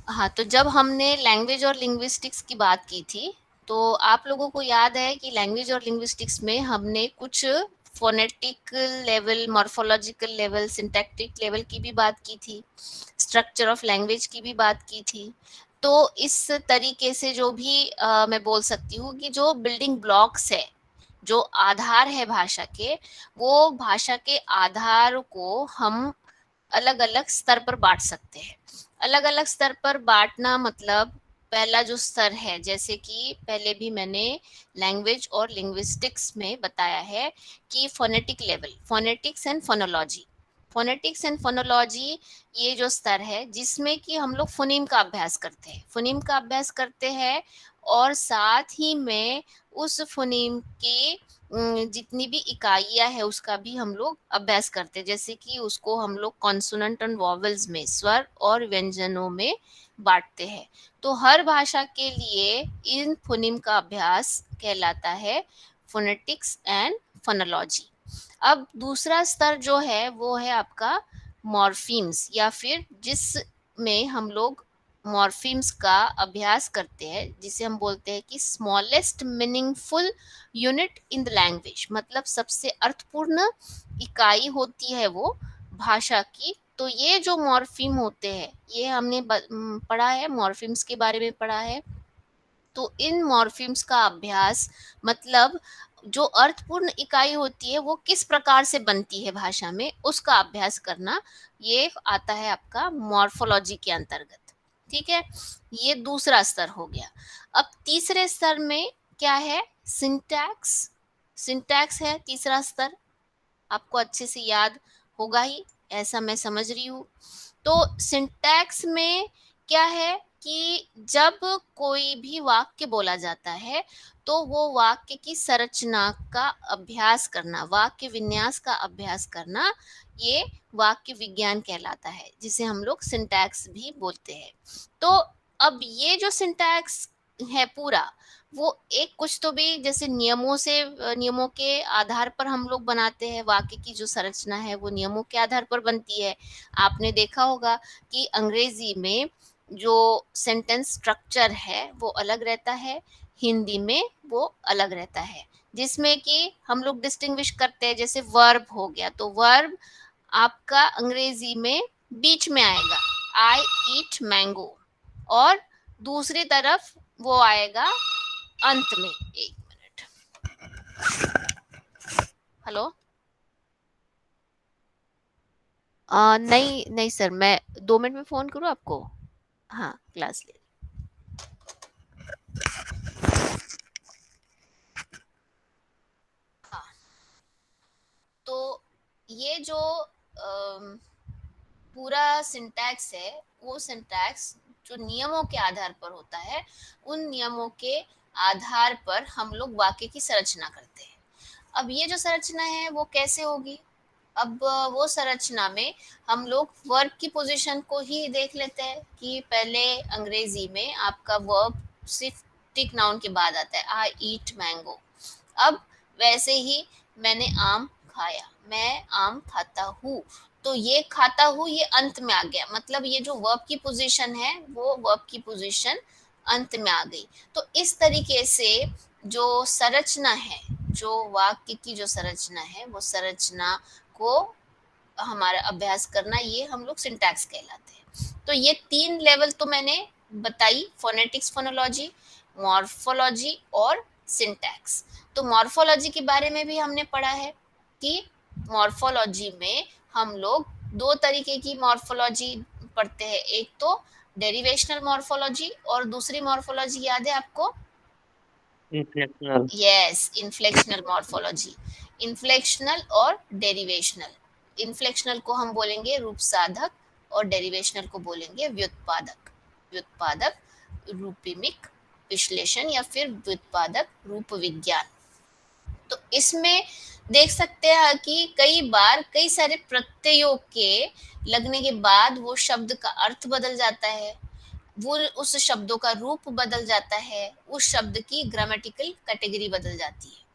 हाँ, तो जब हमने लैंग्वेज और लिंग्विस्टिक्स की बात की थी, तो आप लोगों को याद है कि लैंग्वेज और लिंग्विस्टिक्स में हमने कुछ phonetic level, morphological level, syntactic level की भी बात की थी, स्ट्रक्चर ऑफ लैंग्वेज की भी बात की थी। तो इस तरीके से जो भी मैं बोल सकती हूँ कि जो बिल्डिंग ब्लॉक्स है, जो आधार है भाषा के, वो भाषा के आधार को हम अलग-अलग स्तर पर बाँट सकते हैं। अलग-अलग स्तर पर बाँटना मतलब पहला जो स्तर है, जैसे कि पहले भी मैंने लैंग्वेज और लिंग्विस्टिक्स में बताया है कि phonetic level, phonetics and phonology. Phonetics and phonology ये जो स्तर है जिसमें कि हम लोग फोनीम का अभ्यास करते हैं। फोनीम का अभ्यास करते हैं और साथ ही में उस फोनीम की जितनी भी इकाइयाँ हैं उसका भी हम लोग अभ्यास करते हैं, जैसे कि उसको हम लोग कॉन्सोनेंट एंड वॉवेल्स में, स्वर और व्यंजनों में बांटते हैं। तो हर भाषा के लिए इन फोनीम का अभ्यास कहलाता है फोनेटिक्स एंड फोनोलॉजी। अब दूसरा स्तर जो है वो है आपका मॉर्फीम्स, या फिर जिसमें हम लोग मॉर्फीम्स का अभ्यास करते हैं, जिसे हम बोलते हैं कि smallest meaningful unit in the language, मतलब सबसे अर्थपूर्ण इकाई होती है वो भाषा की। तो ये जो मॉर्फीम होते हैं, ये हमने पढ़ा है, मॉर्फीम्स के बारे में पढ़ा है। तो इन मॉर्फीम्स का अभ्यास मतलब जो अर्थपूर्ण इकाई होती है वो किस प्रकार से बनती है भाषा में, उसका अभ्यास करना, ये आता है आपका मॉर्फोलॉजी के अंतर्गत। ठीक है, ये दूसरा स्तर हो गया। अब तीसरे स्तर में क्या है? सिंटैक्स। सिंटैक्स है तीसरा स्तर, आपको अच्छे से याद होगा ही, ऐसा मैं समझ रही हूँ। तो सिंटैक्स में क्या है कि जब कोई भी वाक्य बोला जाता है तो वो वाक्य की संरचना का अभ्यास करना, वाक्य विन्यास का अभ्यास करना, ये वाक्य विज्ञान कहलाता है, जिसे हम लोग सिंटैक्स भी बोलते हैं। तो अब ये जो सिंटैक्स है पूरा, वो एक कुछ तो भी जैसे नियमों से, नियमों के आधार पर हम लोग बनाते हैं, वाक्य की जो संरचना है वो नियमों के आधार पर बनती है। आपने देखा होगा कि अंग्रेजी में जो सेंटेंस स्ट्रक्चर है वो अलग रहता है, हिंदी में वो अलग रहता है, जिसमें कि हम लोग डिस्टिंग्विश करते हैं। जैसे वर्ब हो गया, तो वर्ब आपका अंग्रेजी में बीच में आएगा, आई ईट मैंगो, और दूसरी तरफ वो आएगा अंत में। एक मिनट, हेलो। नहीं नहीं सर, मैं 2 मिनट में फोन करूँ आपको। हाँ, क्लास ले। हाँ, तो ये जो पूरा सिंटैक्स है, वो सिंटैक्स जो नियमों के आधार पर होता है, उन नियमों के आधार पर हम लोग वाक्य की संरचना करते हैं। अब ये जो संरचना है वो कैसे होगी? अब वो संरचना में हम लोग वर्ब की पोजीशन को ही देख लेते हैं कि पहले अंग्रेजी में आपका वर्ब सिर्फ टिक नाउन के बाद आता है, आई ईट मैंगो। अब वैसे ही मैंने आम खाया, मैं आम खाता हूँ, तो ये खाता हूँ ये अंत में आ गया, मतलब ये जो वर्ब की पोजीशन है वो वर्ब की पोजीशन अंत में आ गई। तो इस तरीके से जो संरचना है, जो वाक्य की जो संरचना है, वो संरचना को हमारा अभ्यास करना, ये हम लोग सिंटैक्स कहलाते हैं। तो ये 3 लेवल तो मैंने बताई, फोनेटिक्स, फोनोलॉजी, मॉर्फोलॉजी और सिंटैक्स। तो मॉर्फोलॉजी के बारे में भी हमने पढ़ा है कि मॉर्फोलॉजी में हम लोग 2 तरीके की मॉर्फोलॉजी पढ़ते हैं। एक तो डेरिवेशनल मॉर्फोलॉजी, और दूसरी मॉर्फोलॉजी याद है आपको? इन्फ्लेक्शनल। Yes, इन्फ्लेक्शनल morphology. इन्फ्लेक्शनल और डेरिवेशनल। इन्फ्लेक्शनल को हम बोलेंगे रूप साधक, और डेरिवेशनल को बोलेंगे व्युत्पादक। व्युत्पादक रूपिमिक विश्लेषण, या फिर व्युत्पादक रूप विज्ञान। तो इसमें देख सकते हैं कि कई बार कई सारे प्रत्ययों के लगने के बाद वो शब्द का अर्थ बदल जाता है, वो उस शब्दों का रूप बदल जाता है, उस शब्द की ग्रामेटिकल कैटेगरी बदल जाती है।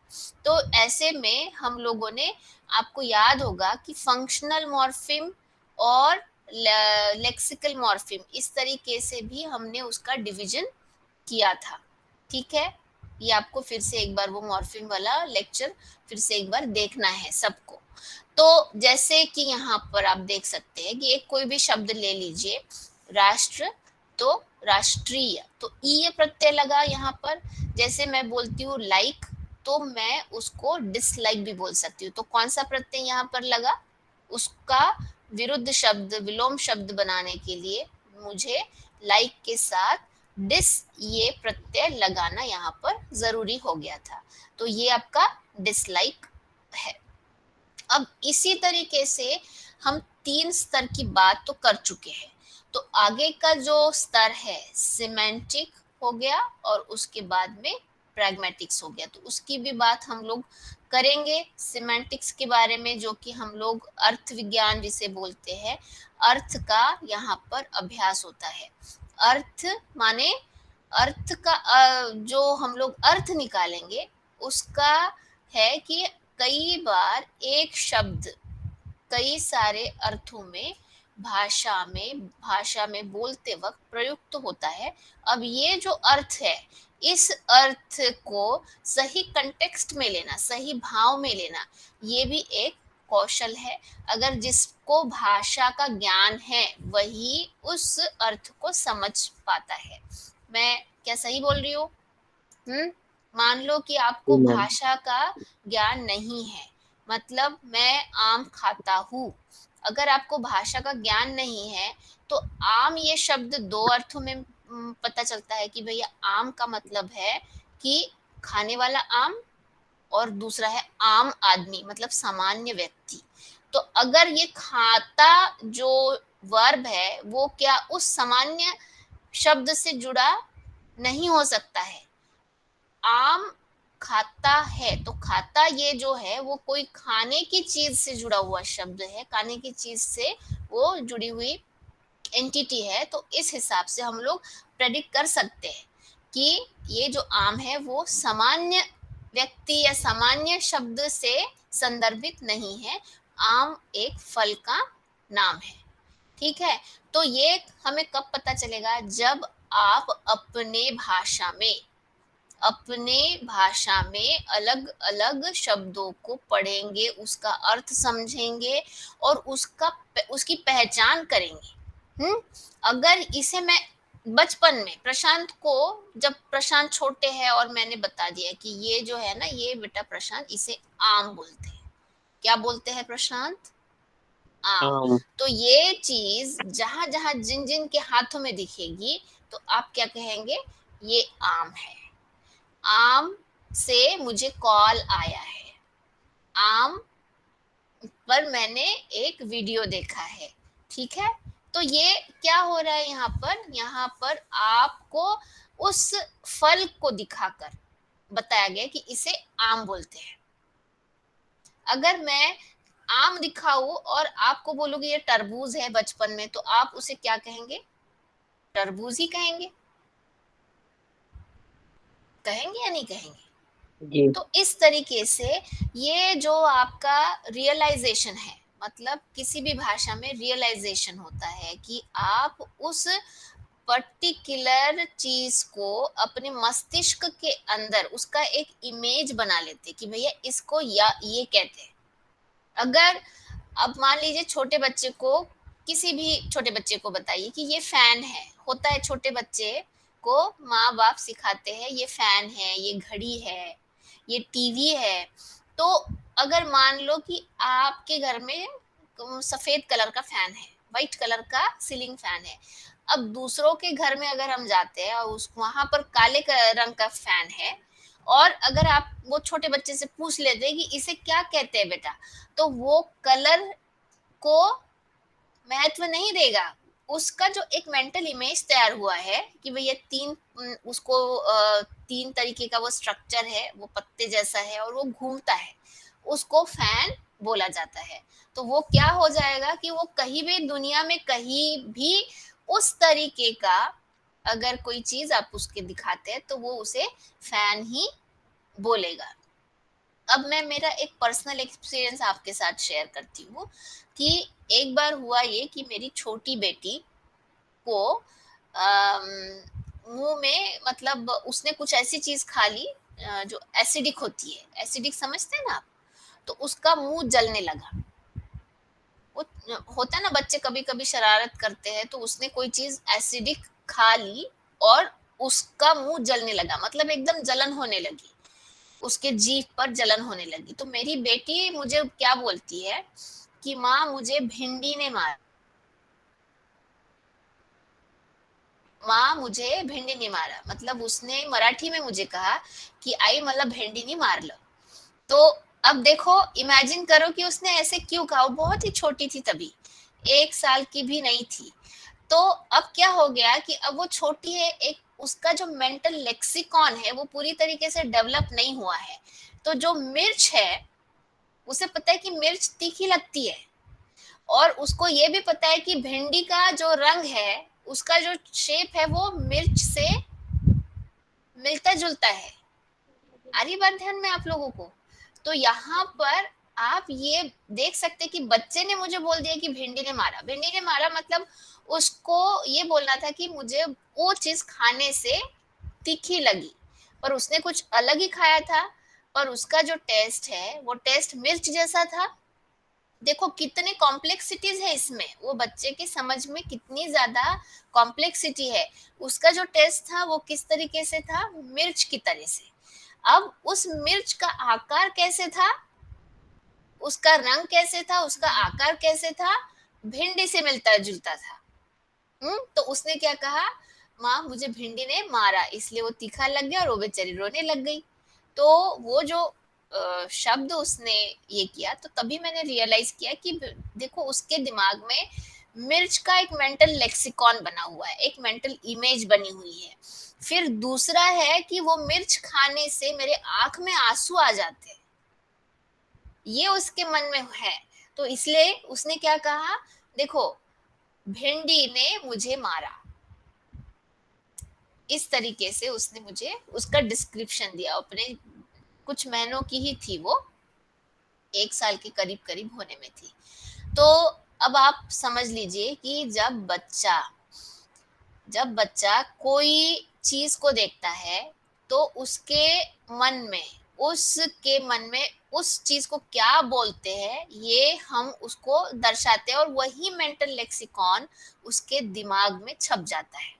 तो ऐसे में हम लोगों ने, आपको याद होगा कि फंक्शनल मॉर्फिम और लेक्सिकल मॉर्फिम, इस तरीके से भी हमने उसका डिवीजन किया था। ठीक है, ये आपको फिर से एक बार वो मॉर्फिम वाला लेक्चर फिर से एक बार देखना है सबको। तो जैसे कि यहाँ पर आप देख सकते हैं कि एक कोई भी शब्द ले लीजिए, राष्ट्र, तो राष्ट्रीय, तो ई प्रत्यय लगा यहाँ पर। जैसे मैं बोलती हूँ लाइक, तो मैं उसको डिसलाइक भी बोल सकती हूँ, तो कौन सा प्रत्यय यहाँ पर लगा? उसका विरुद्ध शब्द, विलोम शब्द बनाने के लिए मुझे लाइक के साथ डिस ये प्रत्यय लगाना यहाँ पर जरूरी हो गया था, तो ये आपका डिसलाइक है। अब इसी तरीके से हम 3 स्तर की बात तो कर चुके हैं, तो आगे का जो स्तर है सिमेंटिक हो गया और उसके बाद में प्रैग्मेटिक्स हो गया, तो उसकी भी बात हम लोग करेंगे सिमेंटिक्स के बारे में, जो कि हम लोग अर्थ विज्ञान जिसे बोलते हैं, अर्थ का यहाँ पर अभ्यास होता है। अर्थ माने अर्थ का जो हम लोग अर्थ निकालेंगे उसका है कि कई बार एक शब्द कई सारे अर्थों में भाषा में बोलते वक्त प्रयुक्त होता है। अब ये जो अर्थ है, इस अर्थ को सही कंटेक्स्ट में लेना, सही भाव में लेना, ये भी एक कौशल है। अगर जिसको भाषा का ज्ञान है वही उस अर्थ को समझ पाता है। मैं क्या सही बोल रही हूँ? मान लो कि आपको जी मैम। भाषा का ज्ञान नहीं है, मतलब मैं आम खाता हूँ। अगर आपको भाषा का ज्ञान नहीं है तो आम ये शब्द दो अर्थों में पता चलता है कि भैया आम का मतलब है कि खाने वाला आम, और दूसरा है आम आदमी मतलब सामान्य व्यक्ति। तो अगर ये खाता जो वर्ब है वो क्या उस सामान्य शब्द से जुड़ा नहीं हो सकता है। आम खाता है, तो खाता ये जो है वो कोई खाने की चीज से जुड़ा हुआ शब्द है, खाने की चीज से वो जुड़ी हुई एंटिटी है। तो इस हिसाब से हम लोग प्रेडिक्ट कर सकते हैं कि ये जो आम है वो सामान्य व्यक्ति या सामान्य शब्द से संदर्भित नहीं है, आम एक फल का नाम है। ठीक है, तो ये हमें कब पता चलेगा? जब आप अपने भाषा में अलग अलग शब्दों को पढ़ेंगे, उसका अर्थ समझेंगे और उसकी पहचान करेंगे। अगर इसे मैं बचपन में प्रशांत को, जब प्रशांत छोटे हैं और मैंने बता दिया कि ये जो है ना, ये बेटा प्रशांत, इसे आम बोलते हैं। क्या बोलते हैं प्रशांत? आम। आम। तो ये चीज जहां जहां जिन जिन के हाथों में दिखेगी तो आप क्या कहेंगे? ये आम है। आम से मुझे कॉल आया है, आम पर मैंने एक वीडियो देखा है। ठीक है, तो ये क्या हो रहा है यहाँ पर आपको उस फल को दिखाकर बताया गया कि इसे आम बोलते हैं। अगर मैं आम दिखाऊं और आपको बोलूंगी ये तरबूज है बचपन में, तो आप उसे क्या कहेंगे? तरबूज ही कहेंगे। कहेंगे या नहीं कहेंगे? जी। तो इस तरीके से ये जो आपका रियलाइजेशन है, मतलब किसी भी भाषा में रियलाइजेशन होता है कि आप उस पर्टिकुलर चीज को अपने मस्तिष्क के अंदर उसका एक इमेज बना लेते कि भैया इसको या ये कहते हैं। अगर अब मान लीजिए छोटे बच्चे को, किसी भी छोटे बच्चे को बताइए कि ये फैन है, होता है छोटे बच्चे को माँ बाप सिखाते हैं ये फैन है, ये घड़ी है, ये टीवी है। तो अगर मान लो कि आपके घर में सफेद कलर का फैन है, व्हाइट कलर का सीलिंग फैन है, अब दूसरों के घर में अगर हम जाते हैं और उस वहां पर काले रंग का फैन है, और अगर आप वो छोटे बच्चे से पूछ लेते हैं कि इसे क्या कहते हैं बेटा, तो वो कलर को महत्व नहीं देगा। उसका जो एक मेंटल इमेज तैयार हुआ है कि भैया उसको 3 तरीके का वो स्ट्रक्चर है, वो पत्ते जैसा है और वो घूमता है, उसको फैन बोला जाता है। तो वो क्या हो जाएगा कि वो कहीं भी दुनिया में कहीं भी उस तरीके का अगर कोई चीज आप उसके दिखाते हैं तो वो उसे फैन ही बोलेगा। अब मैं मेरा एक पर्सनल एक्सपीरियंस आपके साथ शेयर करती हूँ कि एक बार हुआ ये कि मेरी छोटी बेटी को मुंह में, मतलब उसने कुछ ऐसी चीज खा ली जो एसिडिक होती है, एसिडिक समझते हैं ना आप, तो उसका मुंह जलने लगा। वो होता है ना, बच्चे कभी कभी शरारत करते हैं, तो उसने कोई चीज एसिडिक खा ली और उसका मुंह जलने लगा, मतलब एकदम जलन होने लगी, उसके जीभ पर जलन होने लगी। तो मेरी बेटी मुझे क्या बोलती है कि माँ मुझे भिंडी ने मारा, माँ मुझे भिंडी ने मारा, मतलब उसने मराठी में मुझे कहा कि आई मला भेंडी नहीं मार लो। तो अब देखो, इमेजिन करो कि उसने ऐसे क्यों कहा, वो बहुत ही छोटी थी तभी, 1 साल की भी नहीं थी। तो अब क्या हो गया कि अब वो छोटी है, एक उसका जो मेंटल लेक्सिकॉन है वो पूरी तरीके से डेवलप नहीं हुआ है। तो जो मिर्च है, उसे पता है कि मिर्च तीखी लगती है, और उसको ये भी पता है कि भिंडी का जो रंग है, उसका जो शेप है वो मिर्च से मिलता जुलता है। आ रही बात ध्यान में आप लोगों को? तो यहाँ पर आप ये देख सकते कि बच्चे ने मुझे बोल दिया कि भिंडी ने मारा, भिंडी ने मारा, मतलब उसको ये बोलना था कि मुझे वो चीज खाने से तीखी लगी, पर उसने कुछ अलग ही खाया था, और उसका जो टेस्ट है वो टेस्ट मिर्च जैसा था। देखो कितने कॉम्प्लेक्सिटीज है इसमें, वो बच्चे की समझ में कितनी ज्यादा कॉम्प्लेक्सिटी है। उसका जो टेस्ट था वो किस तरीके से था, मिर्च की तरह से। अब उस मिर्च का आकार कैसे था, उसका रंग कैसे था, उसका आकार कैसे था, भिंडी से मिलता जुलता था। तो उसने क्या कहा, माँ मुझे भिंडी ने मारा, इसलिए वो तीखा लग गया और वो बेचारी रोने लग गई। तो वो जो शब्द उसने ये किया, तो तभी मैंने रियलाइज किया कि देखो उसके दिमाग में मिर्च का एक मेंटल लेक्सिकॉन बना हुआ है, एक मेंटल इमेज बनी हुई है। फिर दूसरा है कि वो मिर्च खाने से मेरे आंख में आंसू आ जाते हैं, ये उसके मन में है। तो इसलिए उसने क्या कहा, देखो भिंडी ने मुझे मारा, इस तरीके से उसने मुझे उसका डिस्क्रिप्शन दिया। अपने कुछ महीनों की ही थी वो, 1 साल के करीब करीब होने में थी। तो अब आप समझ लीजिए कि जब बच्चा कोई चीज को देखता है, तो उसके मन में उस चीज को क्या बोलते हैं ये हम उसको दर्शाते हैं, और वही मेंटल लेक्सिकॉन उसके दिमाग में छप जाता है,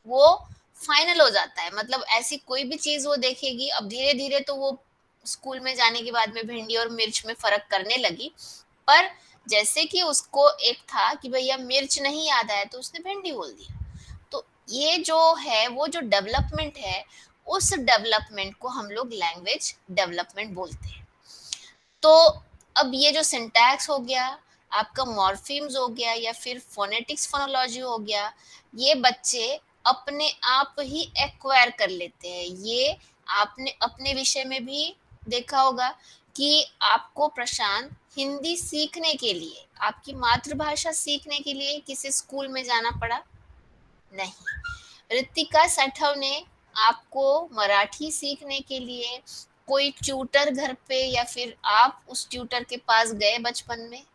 वो फाइनल हो जाता है। मतलब ऐसी कोई भी चीज वो देखेगी, अब धीरे धीरे तो वो स्कूल में जाने के बाद में भिंडी और मिर्च में फर्क करने लगी, पर जैसे कि उसको एक था कि भैया मिर्च नहीं याद आया, तो उसने भिंडी बोल दिया। तो ये जो है, वो जो डेवलपमेंट है, उस डेवलपमेंट को हम लोग लैंग्वेज डेवलपमेंट बोलते हैं। तो अब ये जो सिंटैक्स हो गया, आपका मॉर्फीम्स हो गया, या फिर फोनेटिक्स फोनोलॉजी हो गया, ये बच्चे अपने आप ही एक्वायर कर लेते हैं। ये आपने अपने विषय में भी देखा होगा कि आपको प्रशांत हिंदी सीखने के लिए, आपकी मातृभाषा सीखने के लिए किसी स्कूल में जाना पड़ा नहीं। ऋतिका सैठव ने आपको मराठी सीखने के लिए कोई ट्यूटर घर पे, या फिर आप उस ट्यूटर के पास गए बचपन में?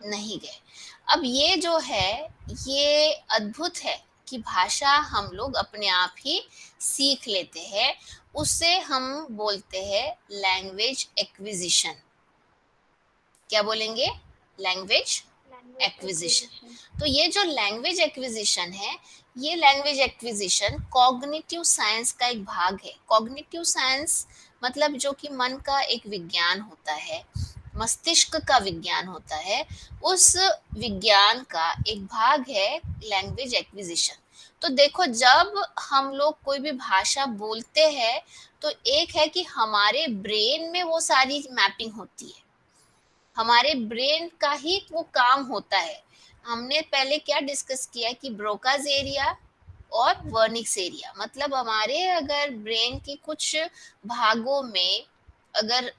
नहीं गए। अब ये जो है, ये अद्भुत है कि भाषा हम लोग अपने आप ही सीख लेते हैं, उसे हम बोलते हैं लैंग्वेज एक्विजिशन। क्या बोलेंगे, लैंग्वेज लैंग्वेज एक्विजिशन। एक्विजिशन। तो ये जो लैंग्वेज एक्विजिशन है, ये लैंग्वेज एक्विजिशन कॉग्निटिव साइंस का एक भाग है। कॉग्निटिव साइंस मतलब जो कि मन का एक विज्ञान होता है, मस्तिष्क का विज्ञान होता है, उस विज्ञान का एक भाग है लैंग्वेज एक्विजिशन। तो देखो, जब हम लोग कोई भी भाषा बोलते हैं, तो एक है कि हमारे ब्रेन में वो सारी मैपिंग होती है, हमारे ब्रेन का ही वो काम होता है। हमने पहले क्या डिस्कस किया कि ब्रोकाज एरिया और वर्निक्स एरिया, मतलब हमारे अगर ब्रेन के कुछ भागों में अगर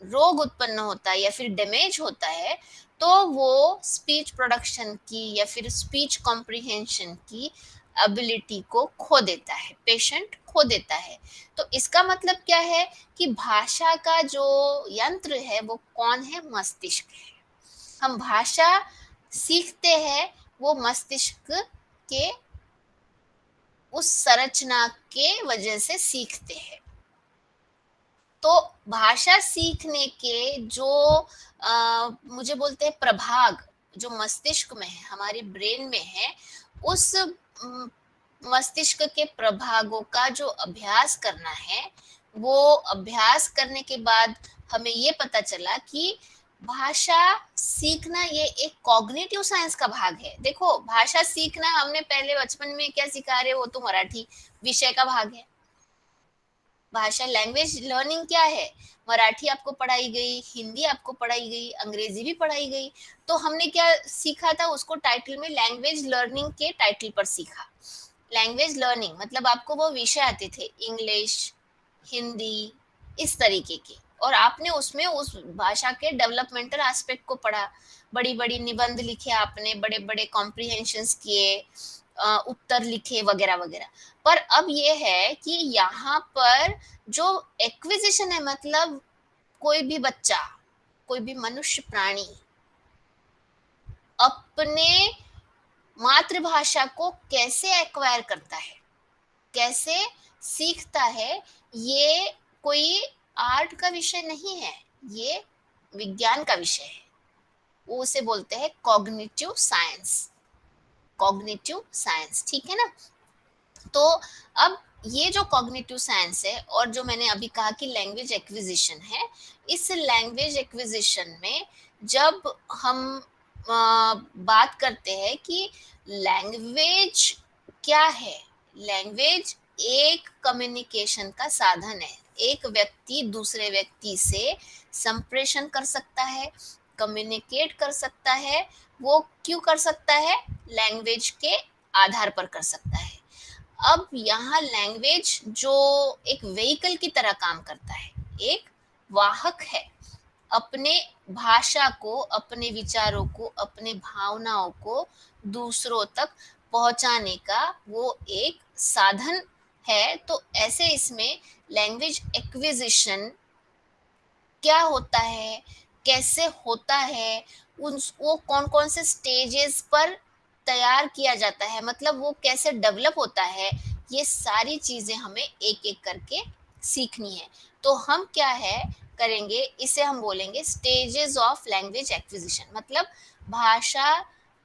रोग उत्पन्न होता है या फिर डैमेज होता है, तो वो स्पीच प्रोडक्शन की या फिर स्पीच कॉम्प्रिहेंशन की एबिलिटी को खो देता है, पेशेंट खो देता है। तो इसका मतलब क्या है कि भाषा का जो यंत्र है वो कौन है? मस्तिष्क है। हम भाषा सीखते हैं वो मस्तिष्क के उस संरचना के वजह से सीखते हैं। तो भाषा सीखने के जो मुझे बोलते हैं प्रभाग जो मस्तिष्क में है, हमारे ब्रेन में है, उस मस्तिष्क के प्रभागों का जो अभ्यास करना है, वो अभ्यास करने के बाद हमें ये पता चला कि भाषा सीखना ये एक कॉग्निटिव साइंस का भाग है। देखो, भाषा सीखना हमने पहले बचपन में क्या सिखा रहे, वो तो मराठी विषय का भाग है। भाषा लैंग्वेज लर्निंग क्या है? मराठी आपको पढ़ाई गई, हिंदी आपको पढ़ाई गई, अंग्रेजी भी पढ़ाई गई। तो हमने क्या सीखा था? उसको टाइटल में लैंग्वेज लर्निंग के टाइटल पर सीखा। लैंग्वेज लर्निंग मतलब आपको वो विषय आते थे, इंग्लिश, हिंदी, इस तरीके के, और आपने उसमें उस भाषा के डेवलपमेंटल एस्पेक्ट को पढ़ा। बड़ी बड़ी निबंध लिखे आपने, बड़े बड़े कॉम्प्रिहेंशंस किए, उत्तर लिखे, वगैरह वगैरह। पर अब ये है कि यहाँ पर जो एक्विजिशन है, मतलब कोई भी बच्चा, कोई भी मनुष्य प्राणी अपने मातृभाषा को कैसे एक्वायर करता है, कैसे सीखता है, ये कोई आर्ट का विषय नहीं है, ये विज्ञान का विषय है। वो उसे बोलते हैं कॉग्निटिव साइंस। कॉग्निटिव साइंस, ठीक है ना? तो अब ये जो कॉग्निटिव साइंस है, और जो मैंने अभी कहा कि लैंग्वेज एक्विजिशन है, इस लैंग्वेज एक्विजिशन में जब हम बात करते हैं कि लैंग्वेज क्या है, लैंग्वेज एक कम्युनिकेशन का साधन है। एक व्यक्ति दूसरे व्यक्ति से संप्रेषण कर सकता है, कम्युनिकेट कर सकता है। वो क्यों कर सकता है? लैंग्वेज के आधार पर कर सकता है। अब यहाँ लैंग्वेज जो एक व्हीकल की तरह काम करता है, एक वाहक है, अपने भाषा को, अपने विचारों को, अपने भावनाओं को दूसरों तक पहुंचाने का वो एक साधन है। तो ऐसे इसमें लैंग्वेज एक्विजिशन क्या होता है, कैसे होता है, उन वो कौन कौन से स्टेजेस पर तैयार किया जाता है, मतलब वो कैसे डेवलप होता है, ये सारी चीज़ें हमें एक एक करके सीखनी है। तो हम क्या है करेंगे, इसे हम बोलेंगे स्टेजेस ऑफ लैंग्वेज एक्विजिशन, मतलब भाषा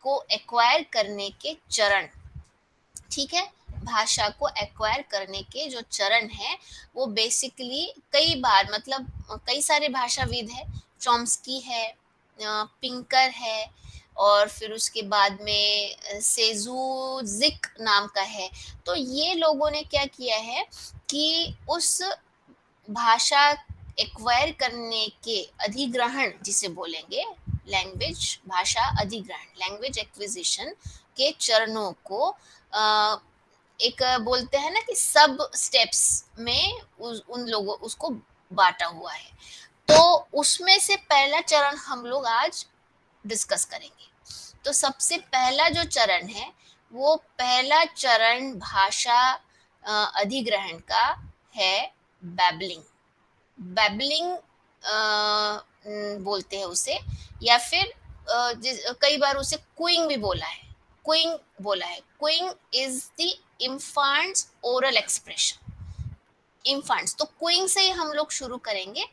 को एक्वायर करने के चरण। ठीक है? भाषा को एक्वायर करने के जो चरण है, वो बेसिकली कई बार, मतलब कई सारे भाषाविद है, चॉम्स्की है, पिंकर है, और फिर उसके बाद में सेजूजिक नाम का है। तो ये लोगों ने क्या किया है कि उस भाषा एक्वायर करने के अधिग्रहण जिसे बोलेंगे, लैंग्वेज भाषा अधिग्रहण, लैंग्वेज एक्विजिशन के चरणों को एक बोलते हैं ना कि सब स्टेप्स में उन लोगों उसको बांटा हुआ है। तो उसमें से पहला चरण हम लोग आज डिस्कस करेंगे। तो सबसे पहला जो चरण है, वो पहला चरण भाषा अधिग्रहण का है बैबलिंग। बैबलिंग बोलते हैं उसे, या फिर कई बार उसे कुइंग भी बोला है, कुइंग बोला है। Cooing is the infants oral expression. Infants, तो कुइंग से ही हम लोग शुरू करेंगे,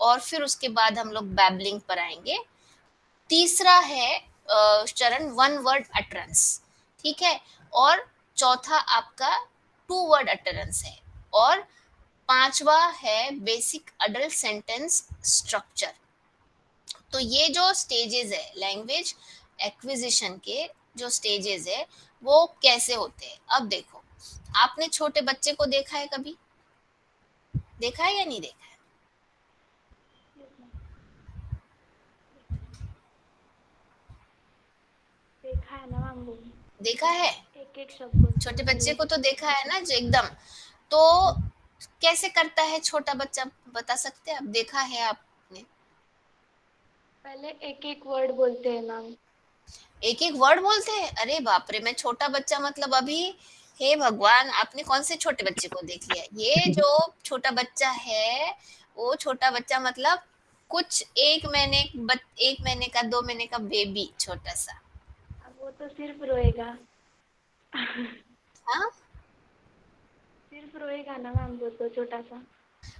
और फिर उसके बाद हम लोग बैबलिंग पर आएंगे। तीसरा है चरण वन वर्ड अटरेंस, ठीक है? और चौथा आपका टू वर्ड अटरेंस है, और पांचवा है बेसिक अडल्ट सेंटेंस स्ट्रक्चर। तो ये जो स्टेजेस है लैंग्वेज एक्विजिशन के, जो स्टेजेस है वो कैसे होते हैं? अब देखो, आपने छोटे बच्चे को देखा है कभी? देखा है या नहीं देखा है? देखा है ना मैम वो, देखा है, एक एक शब्द छोटे बोलते बच्चे हुए। को तो देखा है ना, जो एकदम। तो कैसे करता है छोटा बच्चा, बता सकते हैं? आप देखा है आपने? पहले एक एक वर्ड बोलते हैं मैम। एक एक वर्ड बोलते हैं, अरे बाप रे, मैं छोटा बच्चा मतलब अभी, हे भगवान, आपने कौन से छोटे बच्चे को देख लिया? ये जो छोटा बच्चा है, वो छोटा बच्चा मतलब कुछ 1 महीने का 2 महीने का बेबी, छोटा सा। अब वो तो सिर्फ रोएगा। हाँ, सिर्फ रोएगा ना मैम, वो तो छोटा सा।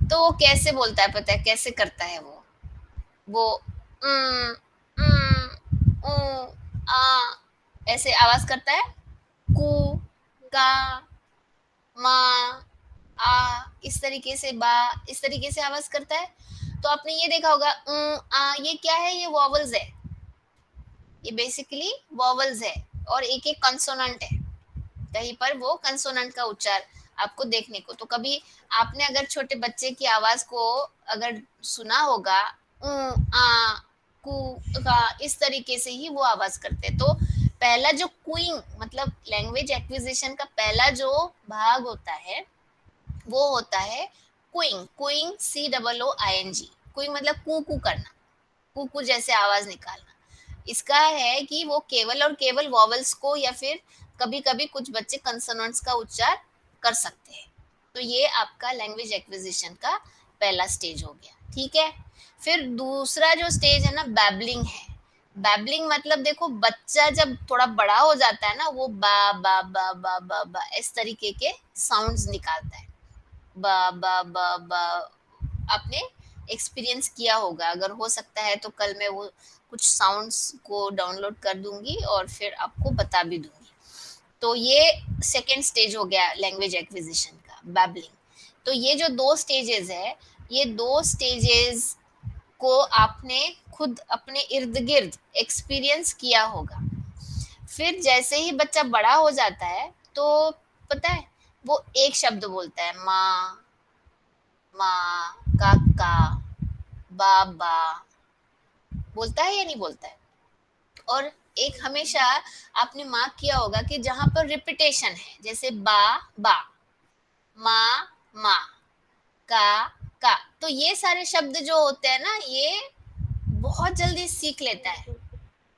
तो वो कैसे बोलता है पता है कैसे करता है वो "उम, उम, ऊ, आ" ऐसे आवाज करता है, कू, का, मा, आ, इस तरीके से, बा, इस तरीके से आवाज करता है। तो आपने ये देखा होगा, आ, ये क्या है? ये वॉवल्स है, ये बेसिकली वॉवल्स है, और एक एक कंसोनेंट है। कहीं पर वो कंसोनेंट का उच्चार आपको देखने को, तो कभी आपने अगर छोटे बच्चे की आवाज को अगर सुना होगा, ऊ, आ, कू, का, इस तरीके से ही वो आवाज करते हैं। तो पहला जो क्यूइंग मतलब लैंग्वेज एक्विजिशन का पहला जो भाग होता है, वो होता है क्यूइंग। Queuing, COOING। क्यूइंग मतलब कू कू करना, कू कू जैसे आवाज निकालना। इसका है कि वो केवल और केवल वॉवल्स को, या फिर कभी कभी कुछ बच्चे कंसोनेंट्स का उच्चार कर सकते हैं। तो ये आपका लैंग्वेज एक्विजिशन का पहला स्टेज हो गया, ठीक है। फिर दूसरा जो स्टेज है ना, बैबलिंग है। बैबलिंग मतलब देखो, बच्चा जब थोड़ा बड़ा हो जाता है ना, वो बा बा बा बा बा, बा इस तरीके के साउंड्स निकालता है। बा बा बा बा, आपने एक्सपीरियंस किया होगा, अगर हो सकता है तो कल मैं वो कुछ साउंड्स को डाउनलोड कर दूंगी और फिर आपको बता भी दूंगी। तो ये सेकेंड स्टेज हो गया लैंग्वेज एक्विजिशन का, बैबलिंग। तो ये जो 2 स्टेजेस है, ये 2 स्टेजेस को आपने खुद अपने इर्द गिर्द एक्सपीरियंस किया होगा। फिर जैसे ही बच्चा बड़ा हो जाता है, तो पता है वो एक शब्द बोलता है, माँ, माँ, काका, बाबा, बोलता है या नहीं बोलता है? और एक हमेशा आपने मार्क किया होगा कि जहां पर रिपीटेशन है, जैसे बा बा, माँ माँ, का, तो ये सारे शब्द जो होते हैं ना, ये बहुत जल्दी सीख लेता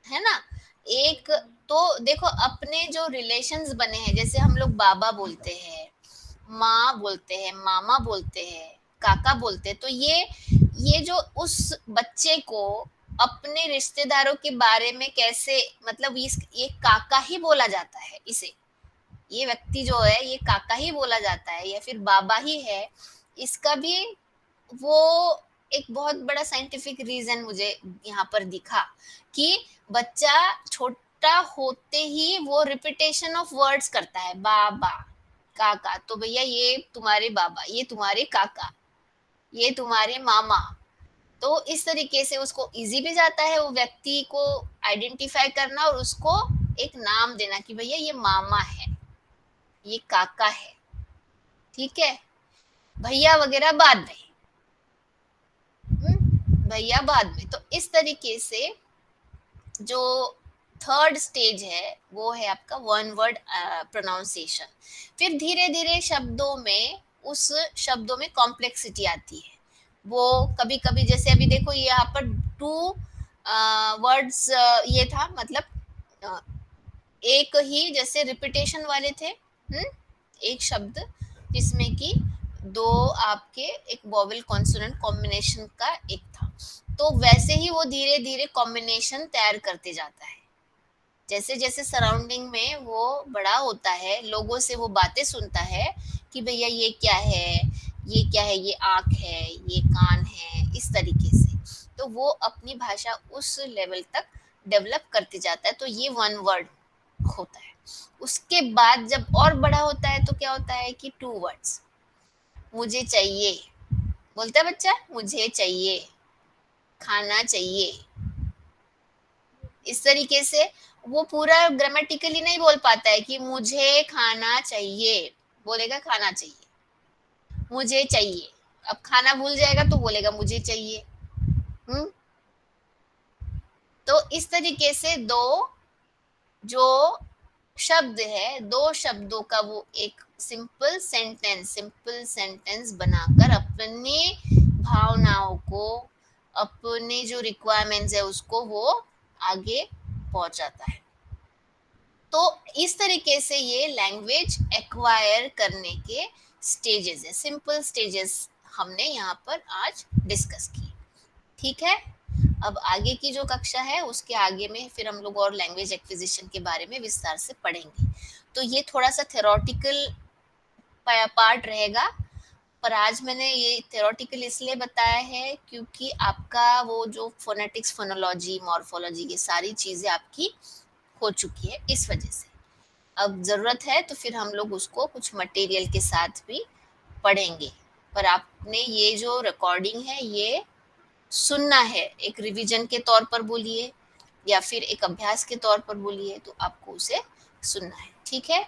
है ना। एक, तो देखो अपने जो रिलेशंस बने हैं, जैसे हम लोग बाबा बोलते हैं, माँ बोलते हैं, मामा बोलते हैं, काका बोलते हैं, तो ये जो उस बच्चे को अपने रिश्तेदारों के बारे में कैसे, मतलब ये काका ही बोला जाता है इसे, ये व्यक्ति जो है ये काका ही बोला जाता है या फिर बाबा ही है, इसका भी वो एक बहुत बड़ा साइंटिफिक रीजन मुझे यहाँ पर दिखा कि बच्चा छोटा होते ही वो रिपीटेशन ऑफ वर्ड्स करता है, बाबा, काका, तो भैया ये तुम्हारे बाबा, ये तुम्हारे काका, ये तुम्हारे मामा। तो इस तरीके से उसको इजी भी जाता है वो व्यक्ति को आइडेंटिफाई करना और उसको एक नाम देना कि भैया ये मामा है, ये काका है, ठीक है, भैया वगैरह बाद में, भैया बाद में। तो इस तरीके से जो थर्ड स्टेज है वो है आपका वन वर्ड प्रोनाउंसिएशन। फिर धीरे धीरे शब्दों में, उस शब्दों में कॉम्प्लेक्सिटी आती है। वो कभी कभी, जैसे अभी देखो यहाँ पर 2 वर्ड्स ये था, मतलब एक ही जैसे रिपीटेशन वाले थे, एक शब्द जिसमें कि 2 आपके एक वोवेल कॉन्सोनेंट कॉम्बिनेशन का एक था, तो वैसे ही वो धीरे धीरे कॉम्बिनेशन तैयार करते जाता है। जैसे जैसे सराउंडिंग में वो बड़ा होता है, लोगों से वो बातें सुनता है कि भैया ये क्या है, ये क्या है, ये आँख है, ये कान है, इस तरीके से। तो वो अपनी भाषा उस लेवल तक डेवलप करते जाता है, तो ये वन वर्ड होता है। उसके बाद जब और बड़ा होता है तो क्या होता है कि 2 वर्ड्स, मुझे चाहिए, बोलता है बच्चा, मुझे चाहिए, खाना चाहिए, इस तरीके से। वो पूरा ग्रामेटिकली नहीं बोल पाता है कि मुझे खाना चाहिए, बोलेगा खाना चाहिए, मुझे चाहिए। अब खाना भूल जाएगा तो बोलेगा मुझे चाहिए। हम्म तो इस तरीके से जो शब्द है, 2 शब्दों का वो एक सिंपल सेंटेंस बनाकर अपने भावनाओं को, अपने जो रिक्वायरमेंट्स है उसको वो आगे पहुंचाता है। तो इस तरीके से ये लैंग्वेज एक्वायर करने के स्टेजेस है, सिंपल स्टेजेस हमने यहाँ पर आज डिस्कस की। ठीक है, अब आगे की जो कक्षा है उसके आगे में फिर हम लोग और लैंग्वेज एक्विजिशन के बारे में विस्तार से पढ़ेंगे। तो ये थोड़ा सा थ्योरेटिकल पार्ट रहेगा, पर आज मैंने ये थ्योरेटिकल इसलिए बताया है क्योंकि आपका वो जो फोनेटिक्स, फोनोलॉजी, मॉर्फोलॉजी, ये सारी चीजें आपकी हो चुकी है इस वजह से। अब जरूरत है तो फिर हम लोग उसको कुछ मटेरियल के साथ भी पढ़ेंगे, पर आपने ये जो रिकॉर्डिंग है ये सुनना है, एक रिवीजन के तौर पर बोलिए या फिर एक अभ्यास के तौर पर बोलिए, तो आपको उसे सुनना है। ठीक है,